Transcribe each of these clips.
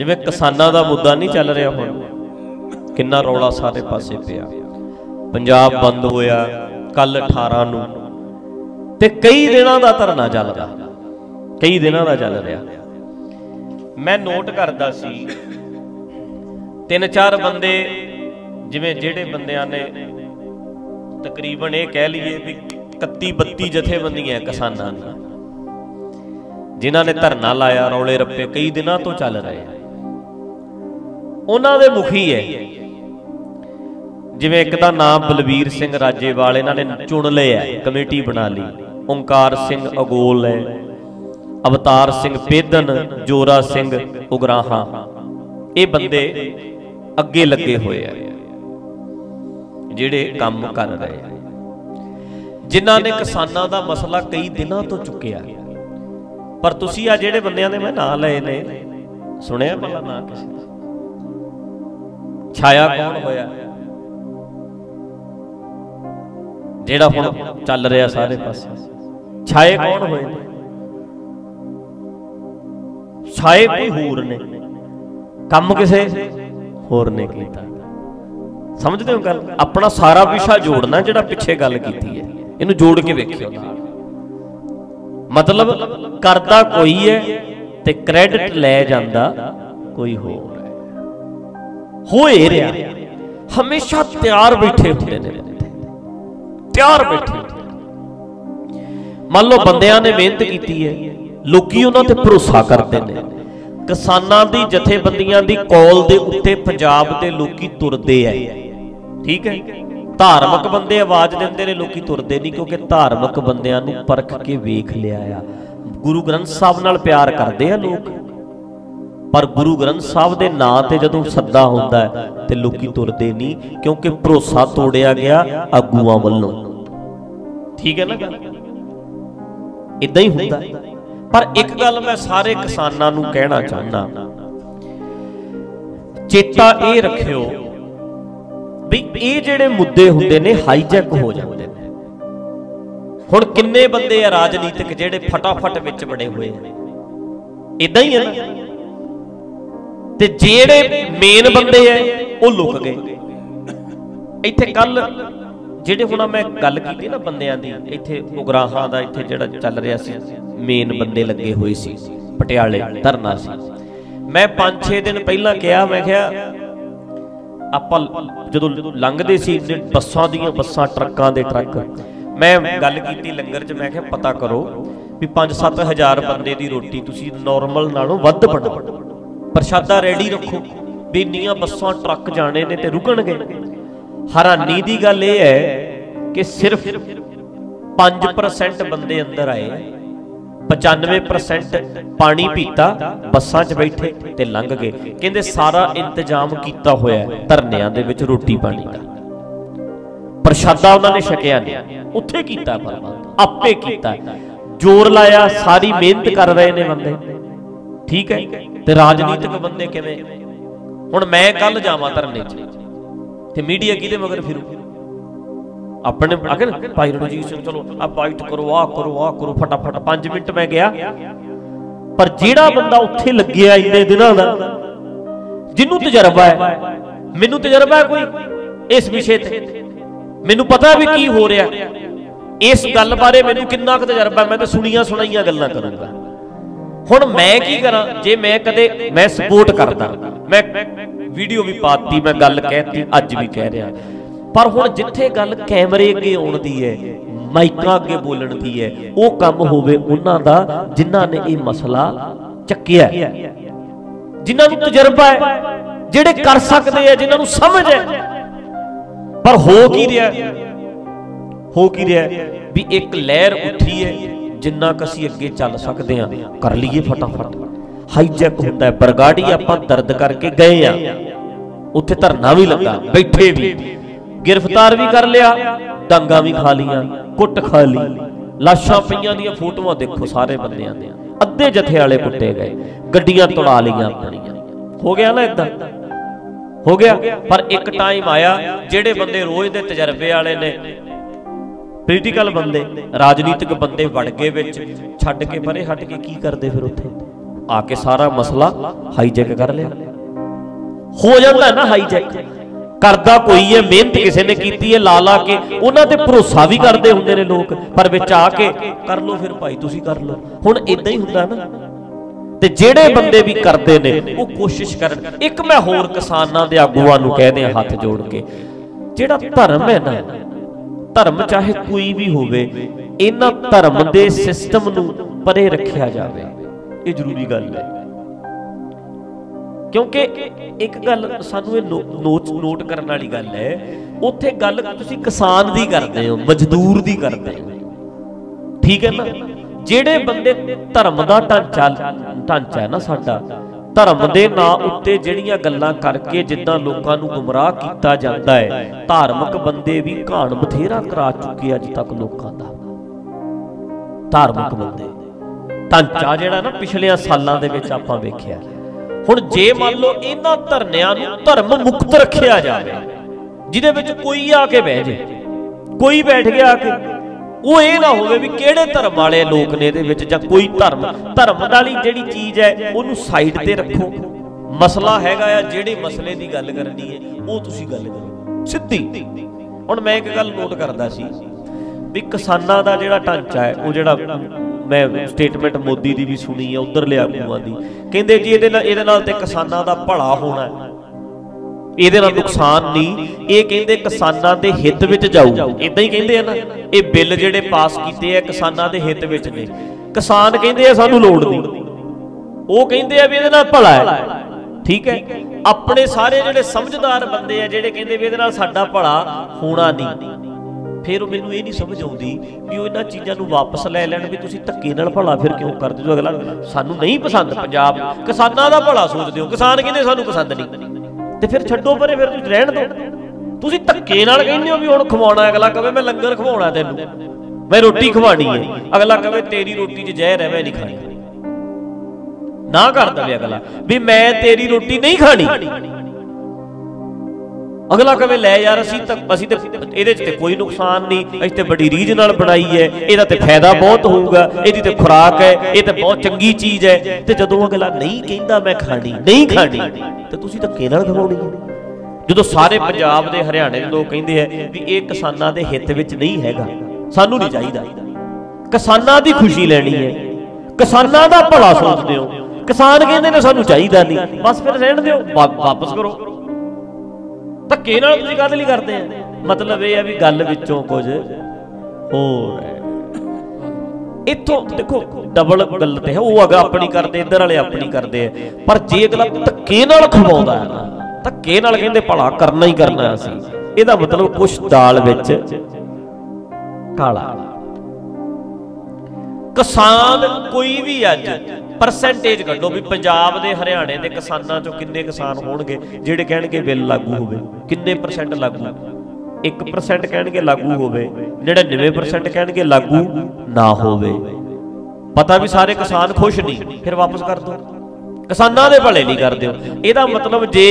जिवें किसानां दा मुद्दा नहीं चल रहा हुण, किन्ना रौला सारे पासे पिया। पंजाब बंद होया कल 18 नूं ते कई दिनां दा धरना चलदा, कई दिनां दा चल रहा। मैं नोट करदा सी 3-4 बंदे जिवें जिहड़े बंदियां ने तकरीबन ये कह लीए भी 31-32 जथेबंदियां किसानां दी जिन्हां ने धरना लाया, रौले रप्पे कई दिनां तो चल रहे हैं। उन्हां दे मुखी है जिवें एक दा नाम बलवीर सिंह राजेवाल इन्हां ने चुन लिया, कमेटी बना ली। ओंकार सिंह अगोल है, अवतार सिंह पेदन, जोरा सिंह उगराहा, ये बंदे अगे लगे हुए हैं जिहड़े काम कर रहे हैं, जिन्हां ने किसानां दा मसला कई दिनां तो चुकिया। पर तुसीं आ जिहड़े बंदियां ने मैं नाम लए ने, सुनिया भला ना किसी दा? छाया कौन होया जिहड़ा हुण चल रहा सारे पासे? छाए कौन होए? छाए कोई होर ने, कम किसे होर ने कीता। समझते हो गल? अपना सारा विशा जोड़ना, जिहड़ा पिछे गल कीती है इनू जोड़ के वेखियो। मतलब करदा कोई है ते क्रेडिट लै जांदा कोई होर है। होए रहा हमेशा तैयार बैठे होंदे ने, तैयार बैठे। मान लो बंदियां ने मेहनत की है, लोकी उन्हां ते भरोसा करते हैं। किसानां दी जथेबंदियां दी कॉल दे उत्ते पंजाब दे लोकी तुरदे है, ठीक है। धार्मिक बंदे आवाज देंदे ने, लोकी तुरदे नहीं, क्योंकि धार्मिक बंदियां नूं परख के वेख लिया आ। गुरु ग्रंथ साहब नाल प्यार करते हैं लोग, पर गुरु ग्रंथ साहब दे नां ते जदों सद्दा हुंदा है ते लोकी तुरदे नहीं, क्योंकि भरोसा तोड़िया गया आगूआं वल्लों। ठीक है ना गल? इदां ही हुंदा। पर एक गल मैं सारे किसानां नूं कहना चाहना, चेता ये रखियो भी ये जिहड़े मुद्दे हुंदे ने हाईजैक हो जाते हैं। हुण किन्ने बंदे आ राजनीतिक जिहड़े फटाफट विच बड़े हुए हैं, इदां ही है ना। ते जिहड़े मेन बंदे है वो लुक गए। इत्थे कल जिहड़े हुण मैं गल कीती ना बंदियां दी, इत्थे उगराहां दा इत्थे जिहड़ा चल रहा सी, मेन बंदे लगे हुए सी, पटियाले धरना सी। मैं 5-6 दिन पहला कहा, मैं कहा आपां जदों लंघदे सी बसां दीयां बसां, ट्रकां दे ट्रक, मैं गल कीती लंगर च, मैं कहा पता करो भी 5-7 हज़ार बंदे दी रोटी तुसीं नॉर्मल नालों वध बनाओ, प्रशादा रेडी रखो भी इन्नियां बसां ट्रक जाने ने ते रुकणगे। हैरानी दी गल यह है कि सिर्फ 5% बंदे अंदर आए, 95% पानी पीता, बसां च बैठे ते लंघ गए। कहंदे सारा इंतजाम कीता होया धरनियां दे विच रोटी पानी दा, प्रशादा उन्होंने छकिया नहीं, उत्थे कीता प्रबंध आपे कीता, जोर लाया, सारी मेहनत कर रहे ने बंदे, ठीक है। ते राजनीतिक बंदे किवें? हुण मैं कल जावां धरने च ते मीडिया किहदे मगर फिरू? अपने आखिर भाई रणजीत सिंह चलो आप फाइट करो, आ करो, आ करो, फटाफट 5 मिनट मैं गया। पर जिहड़ा बंदा उत्थे लग्गिया इन्ने दिनां दा, जिन्नू तजर्बा है, मैनू तजर्बा है कोई इस विषय ते, मैनू पता भी की हो रहा, इस गल बारे मैनू किन्ना क तजर्बा, मैं तो सुनिया सुनाइया गल्लां करूंगा। हुण मैं की करा? जे मैं कदे मैं सपोर्ट करदा, मैं वीडियो भी पाती, मैं गल कहती, अज भी कह रहा, पर हुण जिथे गल कैमरे अगे आउण दी है, माइकां अगे बोलण दी है, वो काम होवे उन्हां दा जिन्हां ने ये मसला चक्किया, जिन्हां नूं तजर्बा है, जिहड़े कर सकदे आ, जिन्हां नूं समझ है। पर हो की रहा? हो की रहा भी एक लहर उठी है, जिन्ना क असीं अगे चल सकते हैं कर लीए फटाफट। हाईजैक होंदा है, बरगाड़ी आपां दर्द करके गए आ, उत्थे धरना भी लगा, बैठे भी, गिरफ्तार भी कर लिया, डांगा भी खा लिया, कुट खा ली, लाशां पईयां दियां फोटोआं देखो सारे बंदियां दे, अद्धे जथे वाले कुटे गए, गड्डियां तोड़ा लियां अपनियां। हो गया ना इदां? हो गया। पर एक टाइम आया जिहड़े बंदे रोज दे तजर्बे वाले ने, पोलीटिकल बंदे, राजनीतिक बंदे वड़ गए विच, छड्ड के परे हट के की करदे फिर उत्थे आके सारा मसला हाईजैक कर लिया। हो जाता है ना हाईजैक, करदा कोई है, मेहनत किसी ने की है, ला ला के उन्हां ते भरोसा भी करते हुंदे ने लोग, पर विच आके कर लो फिर भाई तुसीं कर लो। हुण इदां ही हुंदा ना, ते जिहड़े बंदे भी करते ने वो कोशिश करन। एक मैं होर किसानां दे आगूआं नूं कह दियां हथ जोड़ के, जिहड़ा धर्म है ना, धर्म चाहे कोई भी होवे, इन्हां धर्म दे सिस्टम नूं परे रखिया जावे, ये जरूरी गल है। क्योंकि एक गल सानू नोट करने वाली गल है, उत्थे गल तुसीं किसान दी करदे हो, मजदूर दी करदे हो, ठीक है ना। जिहड़े बंदे धर्म दा ढांचा है ना साडा, धर्म दे नां उत्ते जिहड़ियां गल्लां करके जिद्दां लोकां नूं गुमराह कीता जांदा है, धार्मिक बंदे भी घाण बथेरा करा चुके अज तक लोकां दा। धार्मिक बंदे ढांचा जिहड़ा ना पिछले सालां दे विच आपां वेखिआ। हुण जे मान लो इन्हां धरनिਆਂ नूं धर्म मुक्त रखिया जाए, जिहदे विच कोई आके बह जाए, कोई बैठ गया आके, वो ये ना होवे भी किहड़े धर्म वाले लोग ने इहदे विच, जां कोई धर्म वाली जिहड़ी चीज़ है उहनूं साइड ते रखो। मसला हैगा आ, जिहड़े मसले की गल करनी है वो तुसीं गल करो सिद्धी। हुण मैं एक गल नोट करदा सी भी किसानां दा जिहड़ा ढांचा है, वो जिहड़ा मैं स्टेटमेंट मोदी की भी सुनी है, उधर लिया आगूआं दी, कहंदे जी इहदे नाल ते किसानां दा भला होना है, ਇਹਦੇ ਨਾਲ ਨੁਕਸਾਨ नहीं, ਇਹ ਕਹਿੰਦੇ ਕਿਸਾਨਾਂ ਦੇ ਹਿੱਤ ਵਿੱਚ ਜਾਊ। ਇਦਾਂ ਹੀ ਕਹਿੰਦੇ ਆ ਨਾ, ਇਹ ਬਿੱਲ ਜਿਹੜੇ ਪਾਸ ਕੀਤੇ ਆ ਕਿਸਾਨਾਂ ਦੇ ਹਿੱਤ ਵਿੱਚ ਨੇ। ਕਿਸਾਨ ਕਹਿੰਦੇ ਆ ਸਾਨੂੰ ਲੋੜ ਨਹੀਂ, ਉਹ ਕਹਿੰਦੇ ਆ ਵੀ ਇਹਦੇ ਨਾਲ ਭਲਾ ਹੈ, ਠੀਕ ਹੈ। ਆਪਣੇ ਸਾਰੇ ਜਿਹੜੇ ਸਮਝਦਾਰ ਬੰਦੇ ਆ ਜਿਹੜੇ ਕਹਿੰਦੇ ਵੀ ਇਹਦੇ ਨਾਲ ਸਾਡਾ ਭਲਾ ਹੋਣਾ ਨਹੀਂ, ਫਿਰ ਮੈਨੂੰ ਇਹ ਨਹੀਂ ਸਮਝ ਆਉਂਦੀ ਵੀ ਉਹ ਇਹਨਾਂ ਚੀਜ਼ਾਂ ਨੂੰ ਵਾਪਸ ਲੈ ਲੈਣ, ਵੀ ਤੁਸੀਂ ਧੱਕੇ ਨਾਲ ਭਲਾ ਫਿਰ ਕਿਉਂ ਕਰਦੇ ਹੋ। ਅਗਲਾ ਸਾਨੂੰ ਨਹੀਂ ਪਸੰਦ ਪੰਜਾਬ, ਕਿਸਾਨਾਂ ਦਾ ਭਲਾ ਸੋਚਦੇ ਹੋ, ਕਿਸਾਨ ਕਹਿੰਦੇ ਸਾਨੂੰ ਪਸੰਦ ਨਹੀਂ, ਤੇ ਫਿਰ ਛੱਡੋ ਪਰੇ, ਫਿਰ ਤੁਸੀਂ ਰਹਿਣ ਦਿਓ। ਤੁਸੀਂ ਧੱਕੇ ਨਾਲ ਕਹਿੰਦੇ ਹੋ ਵੀ ਹੁਣ ਖਵਾਉਣਾ, ਅਗਲਾ ਕਹੇ ਮੈਂ ਲੰਗਰ ਖਵਾਉਣਾ ਤੈਨੂੰ, ਮੈਂ ਰੋਟੀ ਖਵਾਣੀ ਹੈ, ਅਗਲਾ ਕਹੇ ਤੇਰੀ ਰੋਟੀ 'ਚ ਜ਼ਹਿਰ ਹੈ ਮੈਂ ਨਹੀਂ ਖਾਣੀ, ਨਾ ਕਰ ਦਵੇ ਅਗਲਾ ਵੀ ਮੈਂ ਤੇਰੀ ਰੋਟੀ ਨਹੀਂ ਖਾਣੀ। ਅਗਲਾ ਕਹੇ ਲੈ ਯਾਰ ਅਸੀਂ ਤੇ ਇਹਦੇ 'ਚ ਤੇ ਕੋਈ ਨੁਕਸਾਨ ਨਹੀਂ, ਅਸੀਂ ਤੇ ਬੜੀ ਰੀਝ ਨਾਲ ਬਣਾਈ ਹੈ, ਇਹਦਾ ਤੇ ਫਾਇਦਾ ਬਹੁਤ ਹੋਊਗਾ, ਇਹਦੀ ਤੇ ਖੁਰਾਕ ਹੈ, ਇਹ ਤੇ ਬਹੁਤ ਚੰਗੀ ਚੀਜ਼ ਹੈ। ਤੇ ਜਦੋਂ ਅਗਲਾ ਨਹੀਂ ਕਹਿੰਦਾ ਮੈਂ ਖਾਣੀ ਨਹੀਂ ਖਾਣੀ, ਤੇ ਤੁਸੀਂ ਧੱਕੇ ਨਾਲ ਖਵਾਉਣੀ ਹੈ। ਜਦੋਂ ਸਾਰੇ ਪੰਜਾਬ ਦੇ ਹਰਿਆਣੇ ਦੇ ਲੋਕ ਕਹਿੰਦੇ ਆ ਵੀ ਇਹ ਕਿਸਾਨਾਂ ਦੇ ਹਿੱਤ ਵਿੱਚ ਨਹੀਂ ਹੈਗਾ, ਸਾਨੂੰ ਨਹੀਂ ਚਾਹੀਦਾ, ਕਿਸਾਨਾਂ ਦੀ ਖੁਸ਼ੀ ਲੈਣੀ ਹੈ, ਕਿਸਾਨਾਂ ਦਾ ਭਲਾ ਸੋਚਦੇ ਹੋ, ਕਿਸਾਨ ਕਹਿੰਦੇ ਨੇ ਸਾਨੂੰ ਚਾਹੀਦਾ ਨਹੀਂ, ਬਸ ਫਿਰ ਰਹਿਣ ਦਿਓ, ਵਾਪਸ ਕਰੋ। ਧੱਕੇ ਨਾਲ ਤੁਸੀਂ ਕਾਹਦੇ ਲਈ ਕਰਦੇ ਆ? ਮਤਲਬ ਇਹ ਹੈ ਵੀ ਗੱਲ ਵਿੱਚੋਂ ਕੁਝ ਹੋਰ ਹੈ। ਇੱਥੋਂ ਦੇਖੋ ਡਬਲ ਗੱਲ ਤੇ ਹੈ, ਉਹ ਅਗਾ ਆਪਣੀ ਕਰਦੇ, ਇੱਧਰ ਵਾਲੇ ਆਪਣੀ ਕਰਦੇ ਆ, ਪਰ ਜੇ ਅਗਲਾ ਧੱਕੇ ਨਾਲ ਖਵਾਉਂਦਾ ਹੈ ਨਾ, ਧੱਕੇ ਨਾਲ ਕਹਿੰਦੇ ਭਲਾ ਕਰਨਾ ਹੀ ਕਰਨਾ ਅਸੀਂ, ਇਹਦਾ ਮਤਲਬ ਕੁਛ ਦਾਲ ਵਿੱਚ ਕਾਲਾ। ਕਿਸਾਨ ਕੋਈ ਵੀ ਅੱਜ परसेंटेज कड्डो भी पंजाब दे हरियाणे दे किसानां चों किन्ने किसान होणगे जिहड़े कहणगे बिल लागू होवे, किन्ने परसेंट लागू? 1% कहणगे लागू होवे, 99% कहणगे लागू ना होवे। पता भी सारे किसान खुश नहीं, फिर वापस कर दो, किसानां दे भले नहीं करदे हो। इहदा मतलब जे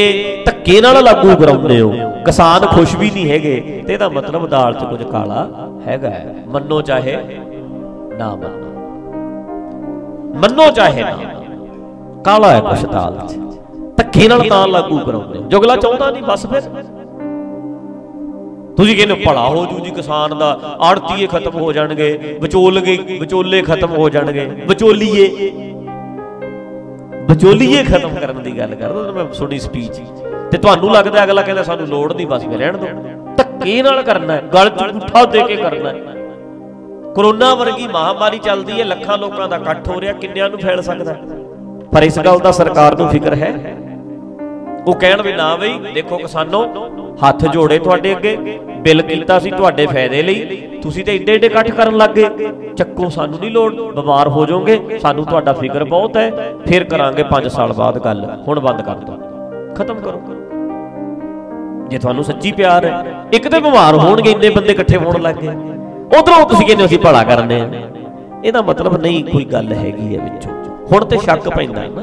धक्के नाल लागू कराउंदे हो, किसान खुश भी नहीं हैगे, ते इहदा मतलब दाल च कुछ काला हैगा, मन्नो चाहे ना मन्नो, मन्नो चाहे ना, काला है कुछ दाल धक्के नाल तां लागू कराउंदे हो, जो अगला चाहुंदा नहीं, बस फिर तुसीं कहंदे भला हो जू जी किसान दा, आड़तीए खत्म हो जाणगे, विचोले खत्म हो जाणगे, विचोलीए खत्म करन दी गल करदा मैं सुनी स्पीच, ते तुहानूं लगदा अगला कहंदा सानूं लोड़ नहीं, बस फिर रहण दो, धक्के नाल करना है, गल च अंगूठा दे के करना है। कोरोना वर्गी महामारी चलती है, लखां लोगों का इकट्ठ हो रहा, किन्नियां नूं फैल सकदा, पर इस गल दा सरकार नूं फिक्र है। वो कहण भी ना बई देखो किसानों, हथ जोड़े तुहाडे अगे, बिल कीता सी तुहाडे फायदे लई, तुसीं ते एडे एडे इकट्ठ करन लग गए, चक्को सानूं नहीं लोड़, बीमार हो जाओगे, सानूं तुहाडा फिक्र बहुत है, फिर करांगे 5 साल बाद गल, हुण बंद कर दो, खत्म करो। जे तुहानूं सच्ची प्यार है, एक ते बीमार होणगे इन्ने बंदे इकट्ठे होण लग गए, उधरों तुसीं कहंदे असीं भला करने, इहदा मतलब नहीं कोई गल हैगी है विचों। हुण ते शक पैंदा ना,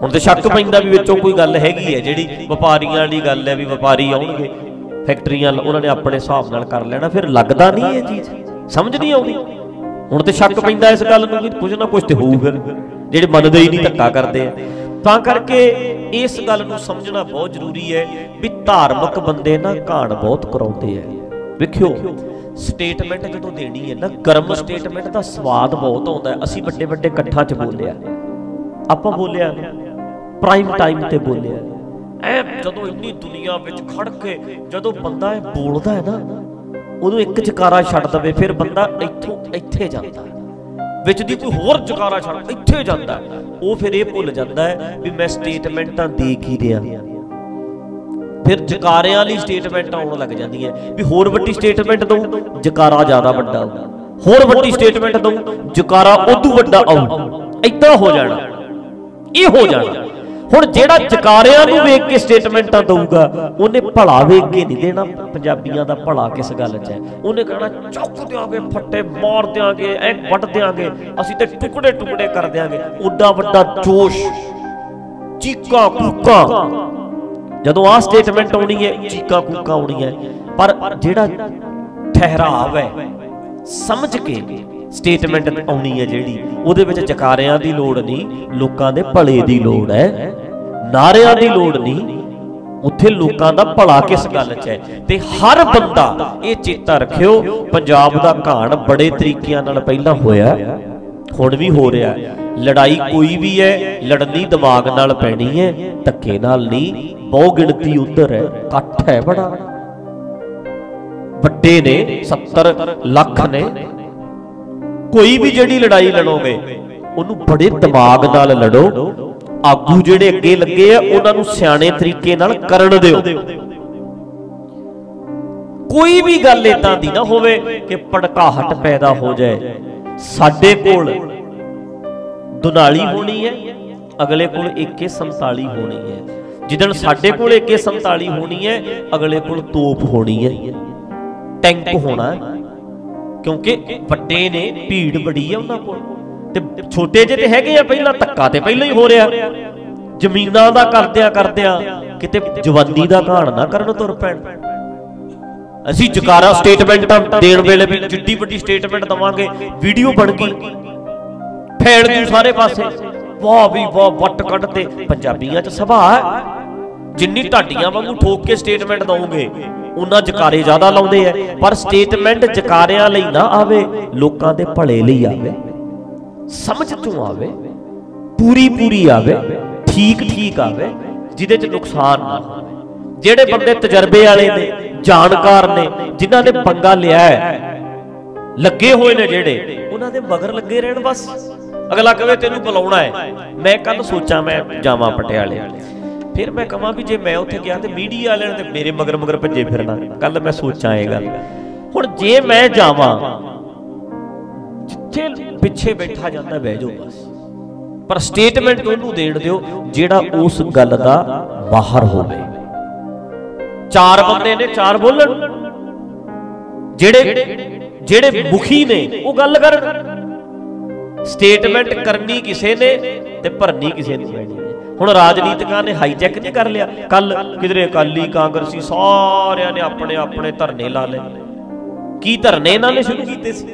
हुण ते शक पैंदा भी विचों कोई गल हैगी है, जिहड़ी वपारियां वाली गल है भी वपारी आउणगे फैक्टरियां उन्होंने अपने हिसाब नाल कर लेना, फिर लगदा नहीं ये चीज़, समझ नहीं आउंदी। हुण ते शक पैंदा इस गल नूं कि कुछ ना कुछ ते होऊ, फिर ਜਿਹੜੇ ਮੰਨਦੇ ਹੀ ਨਹੀਂ ਧੱਕਾ ਕਰਦੇ ਆ। ਤਾਂ ਕਰਕੇ ਇਸ ਗੱਲ ਨੂੰ ਸਮਝਣਾ ਬਹੁਤ ਜ਼ਰੂਰੀ ਹੈ ਵੀ ਧਾਰਮਿਕ ਬੰਦੇ ਨਾ ਘਾਣ ਬਹੁਤ ਕਰਾਉਂਦੇ ਆ। ਵੇਖਿਓ ਸਟੇਟਮੈਂਟ ਜਦੋਂ ਦੇਣੀ ਹੈ ਨਾ, ਗਰਮ ਸਟੇਟਮੈਂਟ ਦਾ ਸਵਾਦ ਬਹੁਤ ਆਉਂਦਾ ਹੈ। ਅਸੀਂ ਵੱਡੇ ਵੱਡੇ ਇਕੱਠਾਂ 'ਚ ਬੋਲਿਆ, ਆਪਾਂ ਬੋਲਿਆ ਪ੍ਰਾਈਮ ਟਾਈਮ ਤੇ ਬੋਲਿਆ, ਐ ਜਦੋਂ ਇੰਨੀ ਦੁਨੀਆ ਵਿੱਚ ਖੜ ਕੇ ਜਦੋਂ ਬੰਦਾ ਇਹ ਬੋਲਦਾ ਹੈ ਨਾ, ਉਦੋਂ ਇੱਕ ਜਕਾਰਾ ਛੱਡ ਦਵੇ ਫਿਰ ਬੰਦਾ ਇੱਥੋਂ ਇੱਥੇ ਜਾਂਦਾ, ਵਿੱਚ ਦੀ ਕੋਈ ਹੋਰ ਜਕਾਰਾ ਛੱਡ ਇੱਥੇ ਜਾਂਦਾ, ਉਹ ਫਿਰ ਇਹ ਭੁੱਲ ਜਾਂਦਾ ਹੈ ਵੀ ਮੈਂ ਸਟੇਟਮੈਂਟਾਂ ਦੇ ਕੀ ਰਿਹਾ। ਫਿਰ ਜਕਾਰਿਆਂ ਵਾਲੀ ਸਟੇਟਮੈਂਟ ਆਉਣ ਲੱਗ ਜਾਂਦੀ ਹੈ ਵੀ ਹੋਰ ਵੱਡੀ ਸਟੇਟਮੈਂਟ ਦਊ, ਜਕਾਰਾ ਜ਼ਿਆਦਾ ਵੱਡਾ ਆਊ, ਹੋਰ ਵੱਡੀ ਸਟੇਟਮੈਂਟ ਦਊ, ਜਕਾਰਾ ਉਦੋਂ ਵੱਡਾ ਆਊ। ਏਦਾਂ ਹੋ ਜਾਣਾ, ਇਹ ਹੋ ਜਾਣਾ। ਹੁਣ ਜਿਹੜਾ ਜਕਾਰਿਆਂ ਨੂੰ ਵੇਖ ਕੇ ਸਟੇਟਮੈਂਟਾਂ ਦਊਗਾ, ਉਹਨੇ ਭਲਾ ਵੇਖ ਕੇ ਨਹੀਂ ਦੇਣਾ। ਪੰਜਾਬੀਆਂ ਦਾ ਭਲਾ ਕਿਸ ਗੱਲ 'ਚ ਹੈ? ਉਹਨੇ ਕਹਿਣਾ ਚੁੱਕ ਦਿਆਂਗੇ, ਫੱਟੇ ਮਾਰ ਦਿਆਂਗੇ, ਐ ਵੱਢ ਦਿਆਂਗੇ, ਅਸੀਂ ਤੇ ਟੁਕੜੇ ਟੁਕੜੇ ਕਰ ਦਿਆਂਗੇ। ਓਡਾ ਵੱਡਾ ਜੋਸ਼, ਚੀਕਾਂ ਕੂਕਾਂ, ਜਦੋਂ ਆਹ ਸਟੇਟਮੈਂਟ ਆਉਣੀ ਹੈ ਚੀਕਾਂ ਕੂਕਾਂ ਆਉਣੀਆਂ। ਪਰ ਜਿਹੜਾ ਠਹਿਰਾਵ ਹੈ, ਸਮਝ ਕੇ ਸਟੇਟਮੈਂਟ ਆਉਣੀ ਹੈ ਜਿਹੜੀ, ਉਹਦੇ ਵਿੱਚ ਜਕਾਰਿਆਂ ਦੀ ਲੋੜ ਨਹੀਂ, ਲੋਕਾਂ ਦੇ ਭਲੇ ਦੀ ਲੋੜ ਹੈ, ਨਾਰਿਆਂ ਦੀ ਲੋੜ ਨਹੀਂ। ਉੱਥੇ ਲੋਕਾਂ ਦਾ ਭਲਾ ਕਿਸ ਗੱਲ 'ਚ ਹੈ। ਤੇ ਹਰ ਬੰਦਾ ਇਹ ਚੇਤਾ ਰੱਖਿਓ, ਪੰਜਾਬ ਦਾ ਘਾਣ ਬੜੇ ਤਰੀਕਿਆਂ ਨਾਲ ਪਹਿਲਾਂ ਹੋਇਆ, ਹੁਣ ਵੀ ਹੋ ਰਿਹਾ। ਲੜਾਈ ਕੋਈ ਵੀ ਹੈ, ਲੜਨੀ ਦਿਮਾਗ ਨਾਲ ਪੈਣੀ ਹੈ, ਧੱਕੇ ਨਾਲ ਨਹੀਂ। ਬਹੁ ਗਿਣਤੀ ਉੱਧਰ ਹੈ, ਇਕੱਠ ਹੈ ਬੜਾ, ਵੱਡੇ ਨੇ, 70 ਲੱਖ ਨੇ। ਕੋਈ ਵੀ ਜਿਹੜੀ ਲੜਾਈ ਲੜੋਗੇ ਉਹਨੂੰ ਬੜੇ ਦਿਮਾਗ ਨਾਲ ਲੜੋ। ਆਗੂ ਜਿਹੜੇ ਅੱਗੇ ਲੱਗੇ ਆ ਉਹਨਾਂ ਨੂੰ ਸਿਆਣੇ ਤਰੀਕੇ ਨਾਲ ਕਰਨ ਦਿਓ। ਕੋਈ ਵੀ ਗੱਲ ਏਦਾਂ ਦੀ ਨਾ ਹੋਵੇ ਕਿ ਭੜਕਾਹਟ ਪੈਦਾ ਹੋ ਜਾਏ। ਸਾਡੇ ਕੋਲ ਦੁਨਾਲੀ ਹੋਣੀ ਹੈ, ਅਗਲੇ ਕੋਲ AK-47 ਹੋਣੀ ਹੈ। ਜਿੱਦਣ ਸਾਡੇ ਕੋਲ AK-47 ਹੋਣੀ ਹੈ, ਅਗਲੇ ਕੋਲ ਤੋਪ ਹੋਣੀ ਹੈ, ਟੈਂਕ ਹੋਣਾ, ਕਿਉਂਕਿ ਵੱਡੇ ਨੇ, ਭੀੜ ਬੜੀ ਹੈ ਉਹਨਾਂ ਕੋਲ। ਤੇ ਛੋਟੇ ਜਿਹੇ ਤੇ ਹੈਗੇ ਆ, ਪਹਿਲਾਂ ਧੱਕਾ ਤੇ ਪਹਿਲਾਂ ਹੀ ਹੋ ਰਿਹਾ। ਜ਼ਮੀਨਾਂ ਦਾ ਕਰਦਿਆਂ ਕਿਤੇ ਜਵਾਨੀ ਦਾ ਘਾਣ ਨਾ ਕਰਨ ਤੁਰ ਪੈਣ। ਅਸੀਂ ਜਕਾਰਾ ਸਟੇਟਮੈਂਟਾਂ ਦੇਣ ਵੇਲੇ ਵੀ ਜਿੱਡੀ ਵੱਡੀ ਸਟੇਟਮੈਂਟ ਦਵਾਂਗੇ, ਵੀਡੀਓ ਬਣ ਗਈ, ਫੈਲ ਗਈ ਸਾਰੇ ਪਾਸੇ, ਵਾਹ ਵੀ ਵਾਹ, ਵੱਟ ਕੱਢ ਤੇ। ਪੰਜਾਬੀਆਂ 'ਚ ਸੁਭਾਅ ਹੈ, ਜਿੰਨੀ ਢਾਡੀਆਂ ਵਾਂਗੂ ਠੋਕ ਕੇ ਸਟੇਟਮੈਂਟ ਦਵੋਗੇ ਉਹਨਾਂ ਜਕਾਰੇ ਜ਼ਿਆਦਾ ਲਾਉਂਦੇ ਆ। ਪਰ ਸਟੇਟਮੈਂਟ ਜਕਾਰਿਆਂ ਲਈ ਨਾ ਆਵੇ, ਲੋਕਾਂ ਦੇ ਭਲੇ ਲਈ ਆਵੇ, ਸਮਝ ਤੋਂ ਆਵੇ, ਪੂਰੀ ਆਵੇ, ਠੀਕ ਆਵੇ, ਜਿਹਦੇ 'ਚ ਨੁਕਸਾਨ ਨਾ ਹੋਵੇ। ਜਿਹੜੇ ਬੰਦੇ ਤਜਰਬੇ ਵਾਲੇ ਨੇ, ਜਾਣਕਾਰ ਨੇ, ਜਿਨ੍ਹਾਂ ਨੇ ਪੰਗਾ ਲਿਆ ਹੈ, ਲੱਗੇ ਹੋਏ ਨੇ ਜਿਹੜੇ, ਉਹਨਾਂ ਦੇ ਮਗਰ ਲੱਗੇ ਰਹਿਣ ਬਸ। ਅਗਲਾ ਕਹੇ ਤੈਨੂੰ ਬੁਲਾਉਣਾ ਹੈ, ਮੈਂ ਕੱਲ ਸੋਚਾਂ ਮੈਂ ਜਾਵਾਂ ਪਟਿਆਲੇ, ਫਿਰ ਮੈਂ ਕਹਾਂ ਵੀ ਜੇ ਮੈਂ ਉੱਥੇ ਗਿਆ ਤੇ ਮੀਡੀਆ ਵਾਲਿਆਂ ਨੇ ਤੇ ਮੇਰੇ ਮਗਰ ਭੱਜੇ ਫਿਰਨਾ। ਕੱਲ ਮੈਂ ਸੋਚਾਂ ਇਹ ਗੱਲ। ਹੁਣ ਜੇ ਮੈਂ ਜਾਵਾਂ, ਜਿੱਥੇ ਪਿੱਛੇ ਬੈਠਾ ਜਾਂਦਾ ਬਹਿ ਜਾਓ ਬਸ, ਪਰ ਸਟੇਟਮੈਂਟ ਉਹਨੂੰ ਦੇਣ ਦਿਓ ਜਿਹੜਾ ਉਸ ਗੱਲ ਦਾ ਬਾਹਰ ਹੋਵੇ। ਚਾਰ ਬੰਦੇ ਨੇ, ਚਾਰ ਬੋਲਣ, ਜਿਹੜੇ ਮੁਖੀ ਨੇ ਉਹ ਗੱਲ ਕਰਨ। ਸਟੇਟਮੈਂਟ ਕਰਨੀ ਕਿਸੇ ਨੇ ਤੇ ਭਰਨੀ ਕਿਸੇ ਨੇ ਪੈਣੀ ਹੈ। ਹੁਣ ਰਾਜਨੀਤਿਕਾਂ ਨੇ ਹਾਈਜੈਕ ਨਹੀਂ ਕਰ ਲਿਆ। ਕੱਲ ਕਿਧਰੇ ਅਕਾਲੀ, ਕਾਂਗਰਸੀ ਸਾਰਿਆਂ ਨੇ ਆਪਣੇ ਆਪਣੇ ਧਰਨੇ ਲਾ ਲਏ। ਕੀ ਧਰਨੇ ਇਹਨਾਂ ਨੇ ਸ਼ੁਰੂ ਕੀਤੇ ਸੀ?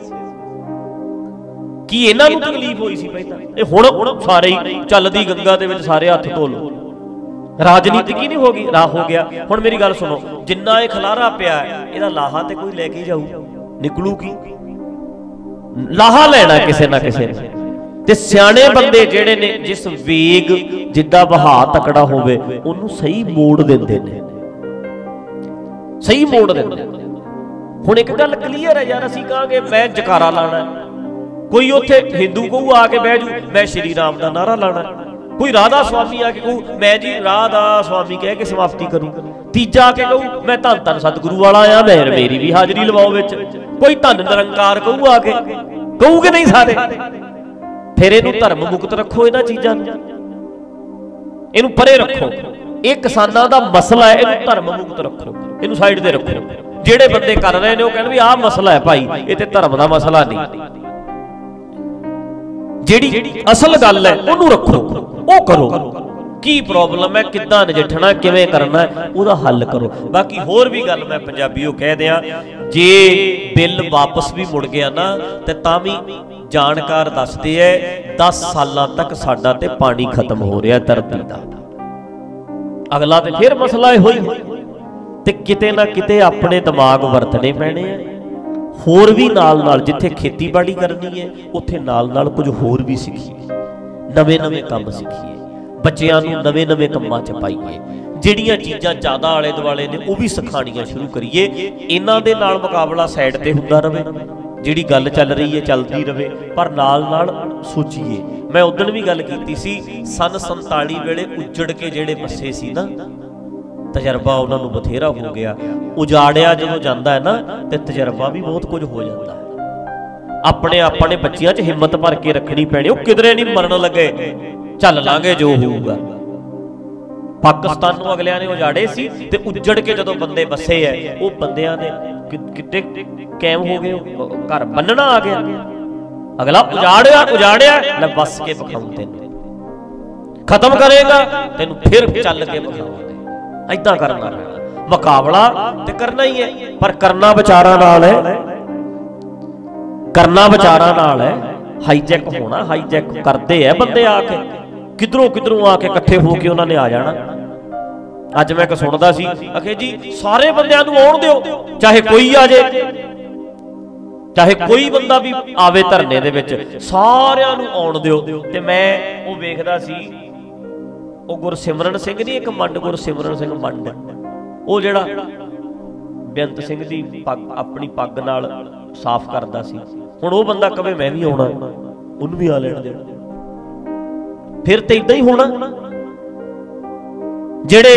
ਕੀ ਇਹਨਾਂ ਨੂੰ ਤਕਲੀਫ ਹੋਈ ਸੀ ਪਹਿਲਾਂ? ਇਹ ਹੁਣ ਸਾਰੇ ਹੀ ਚੱਲਦੀ ਗੰਗਾ ਦੇ ਵਿੱਚ ਸਾਰੇ ਹੱਥ ਧੋ ਲਓ। ਰਾਜਨੀਤਿਕ ਹੀ ਨਹੀਂ ਹੋ ਗਈ, ਰਾਹ ਹੋ ਗਿਆ। ਹੁਣ ਮੇਰੀ ਗੱਲ ਸੁਣੋ, ਜਿੰਨਾ ਇਹ ਖਲਾਰਾ ਪਿਆ ਇਹਦਾ ਲਾਹਾ ਤੇ ਕੋਈ ਲੈ ਕੇ ਜਾਊ, ਨਿਕਲੂ ਕੀ? ਲਾਹਾ ਲੈਣਾ ਕਿਸੇ ਨਾ ਕਿਸੇ ਨੇ। ਤੇ ਸਿਆਣੇ ਬੰਦੇ ਜਿਹੜੇ ਨੇ, ਜਿਸ ਵੇਗ ਜਿੱਦਾਂ ਵਹਾਅ ਤਕੜਾ ਹੋਵੇ ਉਹਨੂੰ ਸਹੀ ਮੋੜ ਦਿੰਦੇ ਨੇ, ਸਹੀ ਮੋੜ ਦਿੰਦੇ। ਹੁਣ ਇੱਕ ਗੱਲ ਕਲੀਅਰ ਹੈ ਯਾਰ, ਅਸੀਂ ਕਹਾਂਗੇ ਮੈਂ ਜਕਾਰਾ ਲਾਣਾ, ਕੋਈ ਉੱਥੇ ਹਿੰਦੂ ਕਹੂ ਆ ਕੇ ਬਹਿ ਜੂ ਮੈਂ ਸ਼੍ਰੀ ਰਾਮ ਦਾ ਨਾਰਾ ਲਾਣਾ, ਕੋਈ ਰਾਧਾ ਸਵਾਮੀ ਆ ਕੇ ਕਹੂ ਮੈਂ ਜੀ ਰਾਧਾ ਸਵਾਮੀ ਕਹਿ ਕੇ ਸਮਾਪਤੀ ਕਰੂ, ਤੀਜਾ ਆ ਕੇ ਕਹੂ ਮੈਂ ਧੰਨ ਧੰਨ ਸਤਿਗੁਰੂ ਵਾਲਾ ਆ, ਮੇਰੀ ਵੀ ਹਾਜ਼ਰੀ ਲਵਾਓ ਵਿੱਚ, ਕੋਈ ਧੰਨ ਨਿਰੰਕਾਰ ਕਹੂ ਆ ਕੇ, ਕਹੂਗੇ ਨਹੀਂ ਸਾਰੇ। ਫਿਰ ਇਹਨੂੰ ਧਰਮ ਮੁਕਤ ਰੱਖੋ, ਇਹਨਾਂ ਚੀਜ਼ਾਂ ਨੂੰ ਇਹਨੂੰ ਪਰੇ ਰੱਖੋ। ਇਹ ਕਿਸਾਨਾਂ ਦਾ ਮਸਲਾ ਹੈ, ਇਹਨੂੰ ਧਰਮ ਮੁਕਤ ਰੱਖੋ, ਇਹਨੂੰ ਸਾਈਡ ਤੇ ਰੱਖੋ। ਜਿਹੜੇ ਬੰਦੇ ਕਰ ਰਹੇ ਨੇ ਉਹ ਕਹਿੰਦੇ ਵੀ ਆਹ ਮਸਲਾ ਹੈ ਭਾਈ, ਇਹ ਤੇ ਧਰਮ ਦਾ ਮਸਲਾ ਨਹੀਂ। ਜਿਹੜੀ ਅਸਲ ਗੱਲ ਹੈ ਉਹਨੂੰ ਰੱਖੋ, ਉਹ ਕਰੋ। की प्रॉब्लम है, किद्दां नजिठना, किवें करना, उहदा हल करो। बाकी होर भी गल मैं पंजाबीओ कह दियां, जे बिल वापस भी मुड़ गया ना ते तां भी जानकार दसदे है 10 सालां तक साडा ते पानी खत्म हो रहा धरती दा। अगला ते फिर मसला होई ते किते ना किते अपने दिमाग वरतने पैने है। होर भी नाल नाल जिथे खेतीबाड़ी करनी है उत्थे नाल नाल कुछ होर भी सीखीए, नवे नवे काम सीखीए, बच्चों को नवे नवे कामां च पाईए, जिहड़ियां चीज़ां ज़्यादा आले दुआले ने वो भी सिखाणियां शुरू करिए। इन्हां दे नाल मुकाबला साइड ते हुंदा रहे, जिहड़ी गल चल रही है चलती रहे, पर नाल नाल सोचीए। मैं उदण भी गल कीती सी, सन 47 वेले उजड़ के जिहड़े बसे सी ना, तजर्बा उन्हां नूं बथेरा हो गया। उजाड़िया जदों जांदा है ना ते तजर्बा भी बहुत कुछ हो जाता है। अपने अपने बच्चियां च हिम्मत भर के रखनी पैनी, वो किधरे नहीं मरन लगे, चल लांगे जो होगा। पाकिस्तान नूं अगलियां ने उजाड़े सी ते उजड़ के जदों बंदे बसे है, वो बंदियां ने किते कायम हो गए, घर बनना आ गया। अगला उजाड़िया उजाड़िया ले बस के बखाऊं, तेनू खत्म करेगा, तेनू फिर चल के बखाऊंगा। ऐदां करना पैना, मुकाबला ते करना ही है, पर करना विचारां नाल है, करना विचारां नाल है। हाईजैक होना, हाईजैक करते है बंदे आके, किधरों किधरों आके इकट्ठे होके उन्होंने आ जाना। अज मैं सुनदा सी, आखे जी सारे बंदियां नूं आउण दिओ, चाहे कोई आ जाए, चाहे कोई बंदा भी आवे धरने दे विच, सारिआं नूं आउण दिओ। ते मैं वो वेखदा सी, वो गुरसिमरन सिंह नहीं, एक मंड गुरसिमरन सिंह मंड, वो जिहड़ा बेअंत सिंह दी पग अपनी पग नाल साफ करदा सी, हुण वो बंदा कवे मैं भी आउणा, उन्हूं भी आ लैण दे। फिर तो इदां ही होना, जेड़े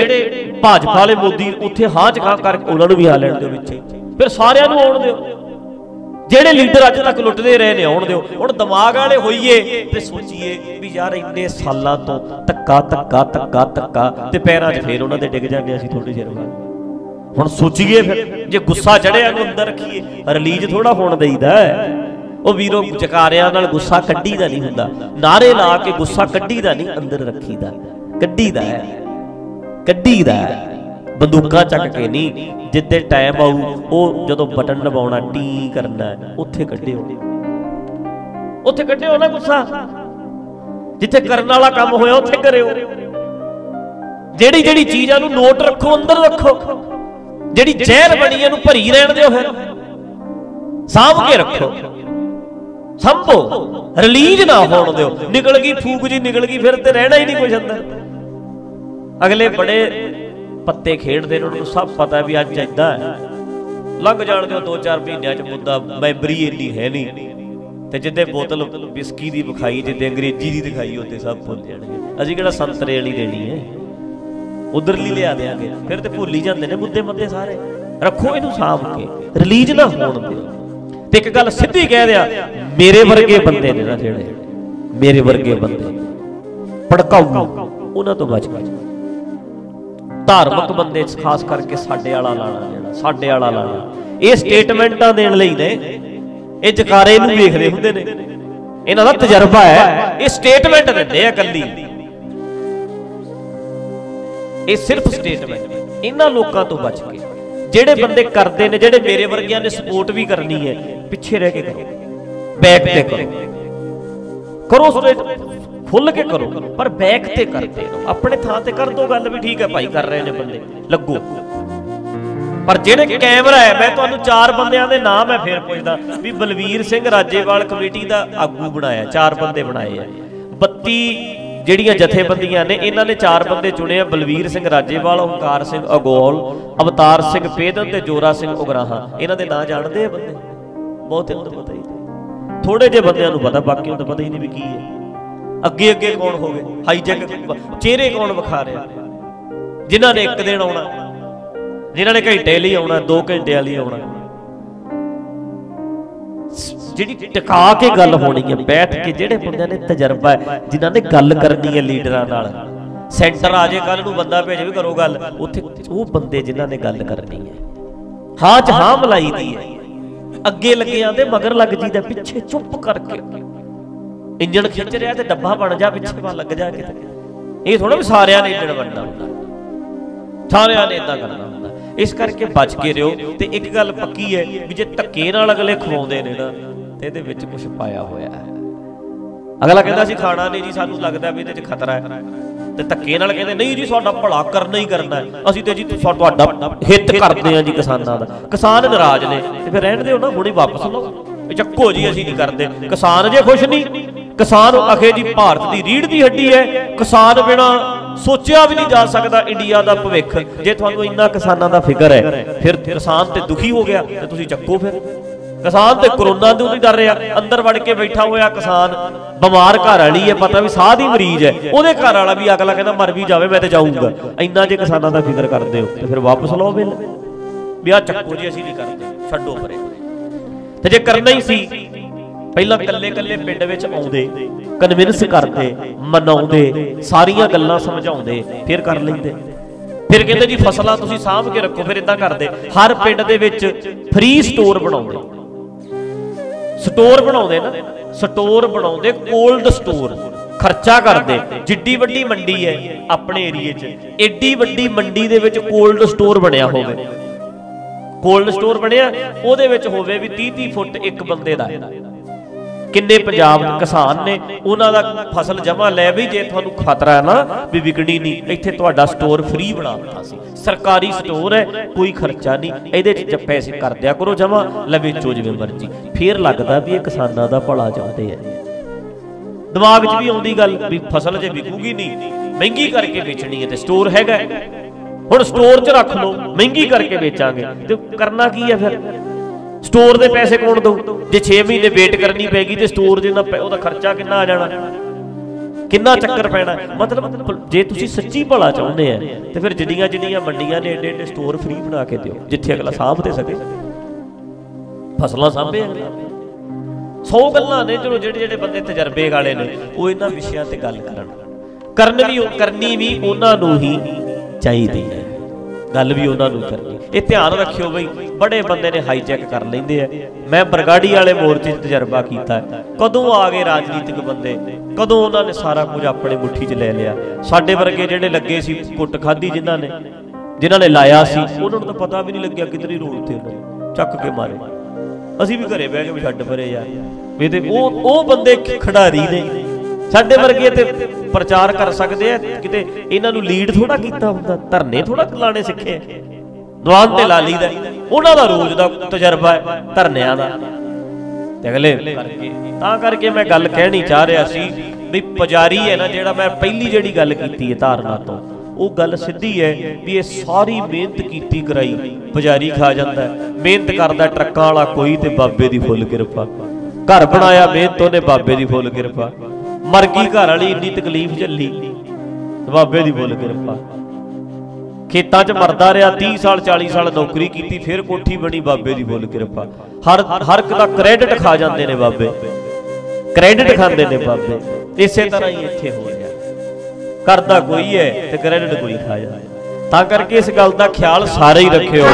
भाजपा वाले मोदी उत्थे हाँ च हाँ करके उन्होंने भी आ लैण दिओ विच, फिर सारिआं नूं आउण दिओ। जेड़े लीडर अज तक लुटदे रहे ने आउण दिओ। हुण दिमाग वाले होइए ते सोचीए भी यार इन्ने सालां तो धक्का धक्का धक्का धक्का ते पैरां 'च फिर उन्हां दे डिग जांदे असीं थोड़े चिर बाद। हुण सोचीए फिर जे गुस्सा चढ़िआ नूं अंदर रखीए, रिलीज थोड़ा होण देईदा है। ਉਹ ਵੀਰੋ ਜਕਾਰਿਆਂ ਨਾਲ ਗੁੱਸਾ ਕੱਢੀਦਾ ਨਹੀਂ ਹੁੰਦਾ, ਨਾਰੇ ਲਾ ਕੇ ਗੁੱਸਾ ਕੱਢੀਦਾ ਨਹੀਂ, ਅੰਦਰ ਰੱਖੀਦਾ, ਕੱਢੀਦਾ ਹੈ, ਕੱਢੀਦਾ ਹੈ, ਬੰਦੂਕਾਂ ਚੱਕ ਕੇ ਨਹੀਂ। ਜਿੱਦੇ ਟਾਈਮ ਆਊ ਉਹ ਜਦੋਂ ਬਟਨ ਦਬਾਉਣਾ ਟੀ ਕਰਨਾ ਉੱਥੇ ਕੱਢਿਓ, ਉੱਥੇ ਕੱਢਿਓ ਨਾ ਗੁੱਸਾ। ਜਿੱਥੇ ਕਰਨ ਵਾਲਾ ਕੰਮ ਹੋਇਆ ਉੱਥੇ ਕਰਿਓ। ਜਿਹੜੀ ਜਿਹੜੀ ਚੀਜ਼ਾਂ ਨੂੰ ਨੋਟ ਰੱਖੋ, ਅੰਦਰ ਰੱਖੋ, ਜਿਹੜੀ ਜ਼ਹਿਰ ਬਣੀ ਇਹਨੂੰ ਭਰੀ ਰਹਿਣ ਦਿਓ, ਫਿਰ ਸਾਂਭ ਕੇ ਰੱਖੋ, संभो रिलीज ना होने दो। निकल गई फूक जी, निकल गई, फिर तो रहना ही नहीं कुछ अंदर। अगले बड़े पत्ते खेडते हैं, उन्होंने सब पता भी अज इदा है, लंघ जान दो 2-4 महीनों च मुद्दा मैंबरी इन्नी है नहीं, तो जिद्दे बोतल विस्की की विखाई, जिद्दे अंग्रेजी की दिखाई, उत्ते सब भुल जाएंगे। असीं किहड़ा संतरे वाली देनी है, उधरली लिया देंगे, फिर तो भुल ही जाते हैं मुद्दे मद्दे सारे। रखो इनू साफ के, रिलीज ना होने दो। ते एक गल सीधी कह दिया, मेरे वर्गे बंदे ने ना जेड़े, मेरे वर्गे बंदे भड़काऊ, उन्हां तो बच के। धार्मिक बंदे खास करके साडे वाला लाना, जेड़ा साडे वाला लाना, ये स्टेटमेंटां देण लई ने, ये जकारे नूं वेखदे हुंदे ने, इन्हां दा तजर्बा है, ये स्टेटमेंट दिंदे आ कल्ली, ये सिर्फ स्टेटमेंट। इन्हां लोकां तो बच के जेड़े बंदे करते हैं, जेड़े मेरे वर्गियां ने सपोर्ट भी करनी है, पिछे रह के करो, बैक ते करो, स्ट्रेट खुल के करो, पर बैक ते करते रहो। अपने थां ते कर दो गल भी, ठीक है भाई कर रहे हैं बंदे, लगो। पर जेड़े कैमरा है, मैं तुहानूं 4 बंदियां दे नाम है फिर पुछदा भी, बलवीर सिंह राजेवाल कमेटी दा आगू बनाया, 4 बंदे बनाए है, 32 ਜਿਹੜੀਆਂ ਜਥੇਬੰਦੀਆਂ ਨੇ ਇਹਨਾਂ ਨੇ 4 ਬੰਦੇ ਚੁਣੇ ਆ, ਬਲਵੀਰ ਸਿੰਘ ਰਾਜੇਵਾਲ, ਓਂਕਾਰ ਸਿੰਘ ਅਗੋਲ, ਅਵਤਾਰ ਸਿੰਘ ਪੇਦਨ ਤੇ ਜੋਰਾ ਸਿੰਘ ਉਗਰਾਹਾਂ। ਇਹਨਾਂ ਦੇ ਨਾਂ ਜਾਣਦੇ ਆ ਬੰਦੇ, ਬਹੁਤਿਆਂ ਨੂੰ ਪਤਾ ਹੀ ਨਹੀਂ, ਥੋੜੇ ਜਿਹੇ ਬੰਦਿਆਂ ਨੂੰ ਪਤਾ, ਬਾਕੀਆਂ ਨੂੰ ਪਤਾ ਹੀ ਨਹੀਂ ਵੀ ਕੀ ਹੈ। ਅੱਗੇ ਅੱਗੇ ਕੌਣ ਹੋ ਗਏ, ਹਾਈਜੈਕ ਚਿਹਰੇ ਕੌਣ ਵਿਖਾ ਰਿਹਾ, ਜਿਨ੍ਹਾਂ ਨੇ 1 ਦਿਨ ਆਉਣਾ, ਜਿਨ੍ਹਾਂ ਨੇ ਘੰਟੇ ਲਈ ਆਉਣਾ, 2 ਘੰਟਿਆਂ ਲਈ ਆਉਣਾ। जिहड़ी टिका के गल होनी है, बैठ के जिहड़े बंदे ने तजर्बा है, जिन्हां ने गल करनी है लीडरां नाल, सेंटर आ जाए कल नूं बंदा भेजे भी करो गल, उत्थे वो बंदे जिन्हां ने गल करनी है, हाँ च हाँ मिलाई दी है। अगे लगे आंदे मगर लग जीदा, पिछे चुप करके इंजन खिंच रहा ते डब्बा बन जा, पिछे लग जा के ये थोड़ा भी सारिਆਂ ने इधर बनना होंदा, सारिਆਂ ने इदां करना होंदा। इस करके बच के रहो। तो एक गल पक्की है भी जे धक्के नाल अगले खवाउंदे ने ना ते इहदे विच कुछ पाया होया है। अगला कहता असीं खाना नहीं जी, सानूं लगदा भी इहदे च खतरा है, ते धक्के नाल कहंदे नहीं जी साडा भला करना ही करना है, असीं ते जी तुहाडा हित करदे हां जी किसानां दा। किसान नाराज ने ते फिर रहण दिओ ना, हुणे वापस लओ, ਚੱਕੋ जी असीं नहीं करते। किसान जे खुश नहीं, किसान आखे जी भारत की रीढ़ की हड्डी है, किसान बिना सोचिया भी नहीं जा सकता इंडिया का भविख। जे तुहानूं इन्ना किसानां दा फिकर है, फिर किसान ते दुखी हो गया ते तुसीं चक्को। फिर किसान ते कोरोना तो नहीं डर रहा, अंदर वड़ के बैठा होया किसान, बीमार घर वाली है, पता भी साह दी मरीज है, उहदे घर वाला भी अगला कहना मर भी जावे मैं तो जाऊंगा। इन्ना जे किसानां दा फिकर करदे हो ते फिर वापस लो बिल, भी आ चक्को जी असीं नहीं करते, छड्डो परे। ते जे करना ही सी पहला कल्ले कल्ले पिंड विच आउंदे, कन्विंस करदे, मनाउंदे, सारियां गल्लां समझाउंदे, फिर कर लैंदे। फिर कहंदे जी फसलां तुसीं साਂਭ के रखो। फिर इदां करदे, हर पिंड दे विच फ्री स्टोर बनाउंदे, स्टोर बनाउंदे ना, स्टोर बनाउंदे, कोल्ड स्टोर खर्चा करदे। जिड्डी वड्डी मंडी है अपने एरिए च, एडी वड्डी मंडी दे विच कोल्ड स्टोर बनिया होवे, कोल्ड स्टोर बनिया ਉਹਦੇ ਵਿੱਚ ਹੋਵੇ भी 30-30 फुट एक ਬੰਦੇ ਦਾ। किन्ने पंजाब किसान ने उन्हां दा फसल जमा लै भी, जे तुहानूं खतरा है ना भी विकणी नहीं, इत्थे तुहाडा स्टोर फ्री बना दित्ता सी, सरकारी स्टोर है, कोई खर्चा नहीं, इहदे च पैसे कर दिया करो जमा, लवे चो जिवें मर्जी। फिर लगदा भी ये किसानां दा भला चाहते हैं। दिमाग च भी आउंदी गल भी फसल जे विकूगी नहीं, महंगी करके बेचनी है, ते स्टोर हैगा हुण स्टोर च रख लो, महंगी करके बेचांगे तो करना की है? फिर स्टोर दे पैसे कौन दो? जे 6 महीने वेट करनी पैगी तो स्टोर दे ना खर्चा कितना आ जाना, कितना चक्कर पैना। मतलब जे तुसीं सच्ची भला चाहुंदे हैं तो फिर जिन्नियां जिन्नियां मंडियां ने एडे एडे स्टोर फ्री बना के दिओ, जिथे अगला साਂਭ ते सके, फसलां साਂਭे अगला। 100 गल्लां ने, चलो जेडे जेडे बंदे तजर्बे वाले ने वो इन्हां विषयां ते गल करनी भी उन्हां नूं ही चाहिदी है, गल भी उन्होंने करनी। ये ध्यान रखियो बई, बड़े बंदे ने हाईजैक कर लेंदे है। मैं बरगाड़ी वाले मोर्चे तजर्बा किया, कदों आ गए राजनीतिक बंदे, कदों उन्होंने सारा कुछ अपने मुट्ठी च ले लिया। साडे वर्गे जिहड़े लगे सी कुट खाधी, जिन्हां ने लाया सी, उन्होंने तो पता भी नहीं लग्या किधरी रोड थे उन्होंने चक के मारे। असीं भी घरे बह के भी छड्ड परे यार, वे ते ओ बंदे खिडारी ने। साडे वर्गे ते प्रचार कर सकते हैं, किते इन्हां नूं लीड थोड़ा कीता हुंदा, धरने थोड़ा लाने सिक्खे, दवान ते ला लईदा, उन्हां दा रोज दा तजर्बा है धरनियां दा ते अगले करके। तां करके मैं गल कहनी चाह रहा सी भी पुजारी है ना, जिहड़ा मैं पहली जिहड़ी गल कीती है धारणा तो, वो गल सीधी है भी ये सारी मेहनत कीती कराई पुजारी खा जाता है। मेहनत करदा ट्रक्कां वाला कोई ते बाबे दी फुल किरपा, घर बनाया मेहनत उहने बाबे दी फुल किरपा, मर गई घर वाली इन्नी तकलीफ झली बाबे दी फुल किरपा, खेतां च मरदा रहा 30 साल 40 साल नौकरी की, फिर कोठी बनी बाबे दी फुल किरपा। हर एक दा क्रेडिट खा जाते ने बाबे, क्रेडिट खांदे ने बाबे। इसे तरह ही इत्थे हो रहा, करदा कोई है ते क्रेडिट कोई खा जाए। तां करके इस गल दा ख्याल सारे ही रखियो।